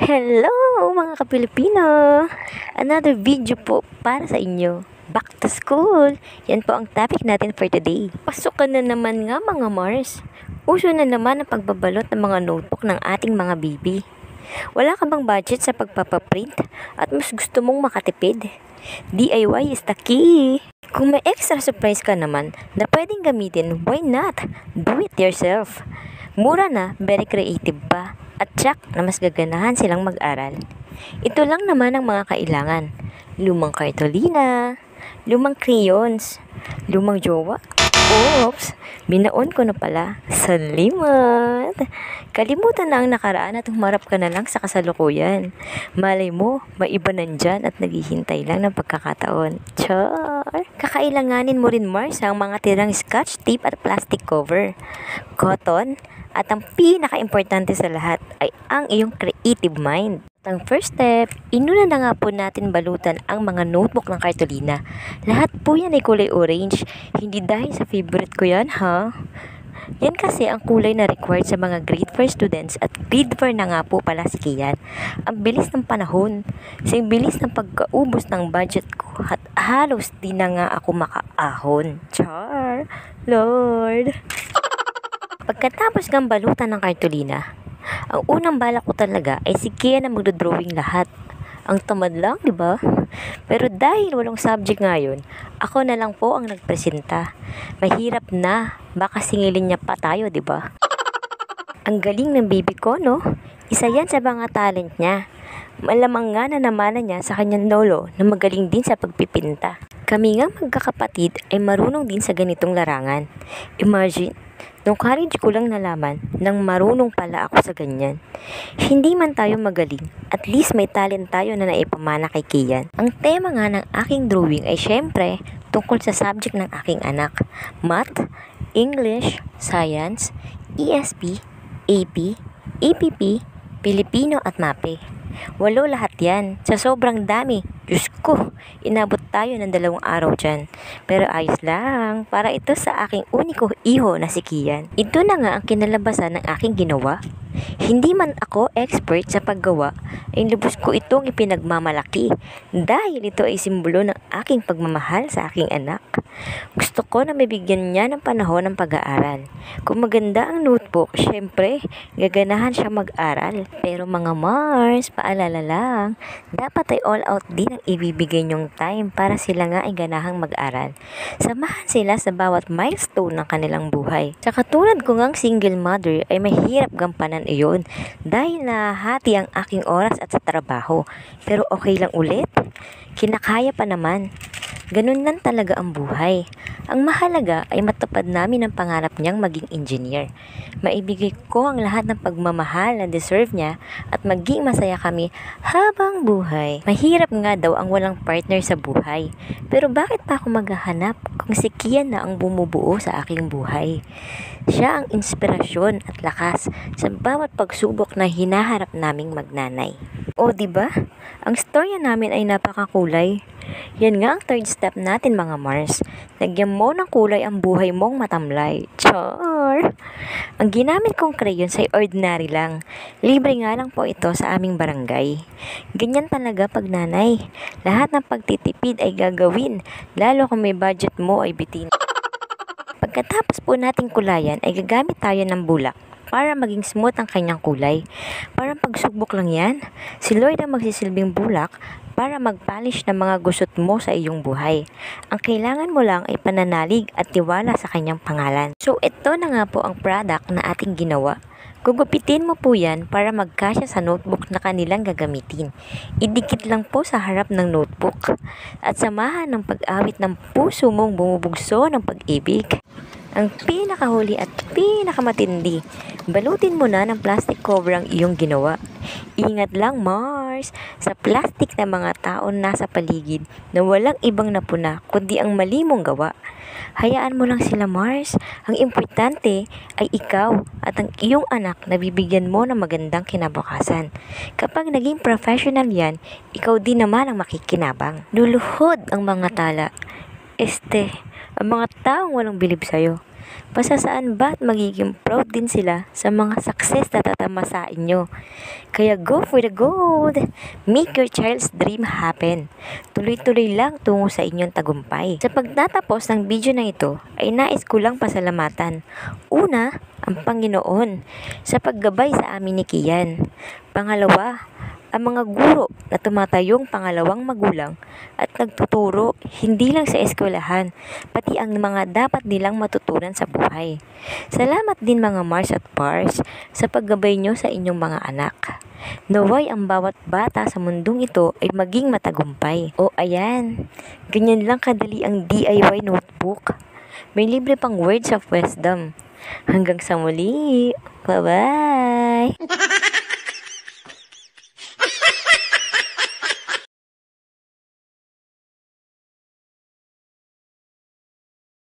Hello mga ka-Pilipino! Another video po para sa inyo. Back to school! Yan po ang topic natin for today. Pasukan na naman nga mga Mars. Uso na naman ang pagbabalot ng mga notebook ng ating mga baby. Wala ka bang budget sa pagpapaprint at mas gusto mong makatipid? DIY is the key! Kung may extra supplies ka naman na pwedeng gamitin, why not? Do it yourself! Mura na, very creative pa. At tsak na mas gaganahan silang mag-aral. Ito lang naman ang mga kailangan. Lumang kartolina, lumang crayons, lumang jowa. Oops, binaon ko na pala. Salimat! Kalimutan na ang nakaraan at humarap ka na lang sa kasalukuyan. Malay mo, may iba nandyan at naghihintay lang ng pagkakataon. Char! Kakailanganin mo rin, Mars, ang mga tirang scotch tape at plastic cover. Cotton, at ang pinaka-importante sa lahat ay ang iyong creative mind. Ang first step, inuna na nga po natin balutan ang mga notebook ng kartolina. Lahat po yan ay kulay orange. Hindi dahil sa favorite ko yan, ha? Yan kasi ang kulay na required sa mga grade 4 students at grade 4 na nga po pala si Kian. Ang bilis ng panahon. Sa bilis ng pagkaubos ng budget ko at halos di na nga ako makaahon. Char! Lord! Pagkatapos ng balutan ng kartolina, ang unang balak ko talaga ay si Kian na magdodrawing lahat. Ang tamad lang, di ba? Pero dahil walang subject ngayon, ako na lang po ang nagpresenta. Mahirap na, baka singilin niya pa tayo, di ba? Ang galing ng baby ko, no? Isa yan sa mga talent niya. Malamang nga na namana niya sa kanyang lolo na magaling din sa pagpipinta. Kami nga magkakapatid ay marunong din sa ganitong larangan. Imagine, nung college ko lang nalaman nang marunong pala ako sa ganyan. Hindi man tayo magaling, at least may talent tayo na naipamana kay Kian. Ang tema nga ng aking drawing ay syempre tungkol sa subject ng aking anak. Math, English, Science, ESP, AP, EPP, Pilipino at MAPE. 8 lahat yan. Sa sobrang dami. Diyos ko, inabot tayo ng 2 araw dyan. Pero ayos lang, para ito sa aking uniko iho na si Kian. Ito na nga ang kinalabasan ng aking ginawa. Hindi man ako expert sa paggawa, ay lubos ko itong ipinagmamalaki dahil ito ay simbolo ng aking pagmamahal sa aking anak. Gusto ko na mabigyan niya ng panahon ng pag-aaral. Kung maganda ang notebook, syempre, gaganahan siya mag-aral. Pero mga Mars, paalala lang, dapat ay all out din ang ibibigay niyong time para sila nga ay ganahang mag-aral. Samahan sila sa bawat milestone ng kanilang buhay. Sa katulad ko ngang single mother ay mahirap gampanan iyon dahil nahati ang aking oras at sa trabaho. Pero okay lang ulit, kinakaya pa naman. Ganun lang talaga ang buhay. Ang mahalaga ay matupad namin ang pangarap niyang maging engineer. Maibigay ko ang lahat ng pagmamahal na deserve niya at maging masaya kami habang buhay. Mahirap nga daw ang walang partner sa buhay. Pero bakit pa ako maghahanap kung si Kian na ang bumubuo sa aking buhay? Siya ang inspirasyon at lakas sa bawat pagsubok na hinaharap naming magnanay. O diba? Ang storya namin ay napakakulay. Yan nga ang third step natin mga Mars. Lagyan mo ng kulay ang buhay mong matamlay. Char! Ang ginamit kong crayons ay ordinary lang. Libre nga lang po ito sa aming barangay. Ganyan talaga pag nanay. Lahat ng pagtitipid ay gagawin, lalo kung may budget mo ay bitin. Pagkatapos po nating kulayan ay gagamit tayo ng bulak para maging smooth ang kanyang kulay. Parang pagsubok lang yan. Si Lord ang magsisilbing bulak para magpolish ng mga gusot mo sa iyong buhay. Ang kailangan mo lang ay pananalig at tiwala sa kanyang pangalan. So ito na nga po ang product na ating ginawa. Gugupitin mo po yan para magkasya sa notebook na kanilang gagamitin. Idikit lang po sa harap ng notebook at samahan ng pag-awit ng puso mong bumubugso ng pag-ibig. Ang pinakahuli at pinakamatindi, balutin mo na ng plastic cover ang iyong ginawa. Ingat lang Mars, sa plastic na mga taon nasa paligid na walang ibang napuna kundi ang mali mong gawa. Hayaan mo lang sila Mars, ang importante ay ikaw at ang iyong anak na bibigyan mo ng magandang kinabukasan. Kapag naging professional yan, ikaw din naman ang makikinabang. Luluhod ang mga tala. Ang mga taong walang bilib sa'yo. Basta saan ba at magiging proud din sila sa mga success na tatamasain nyo. Kaya go for the gold! Make your child's dream happen. Tuloy-tuloy lang tungo sa inyong tagumpay. Sa pagtatapos ng video na ito, ay nais ko lang pasalamatan. Una, ang Panginoon sa paggabay sa amin ni Kian. Pangalawa, ang mga guro na tumatayong pangalawang magulang at nagtuturo hindi lang sa eskwelahan, pati ang mga dapat nilang matutunan sa buhay. Salamat din mga Mars at Pars sa paggabay nyo sa inyong mga anak. Naway ang bawat bata sa mundong ito ay maging matagumpay. O ayan, ganyan lang kadali ang DIY notebook. May libre pang words of wisdom. Hanggang sa muli. Bye-bye!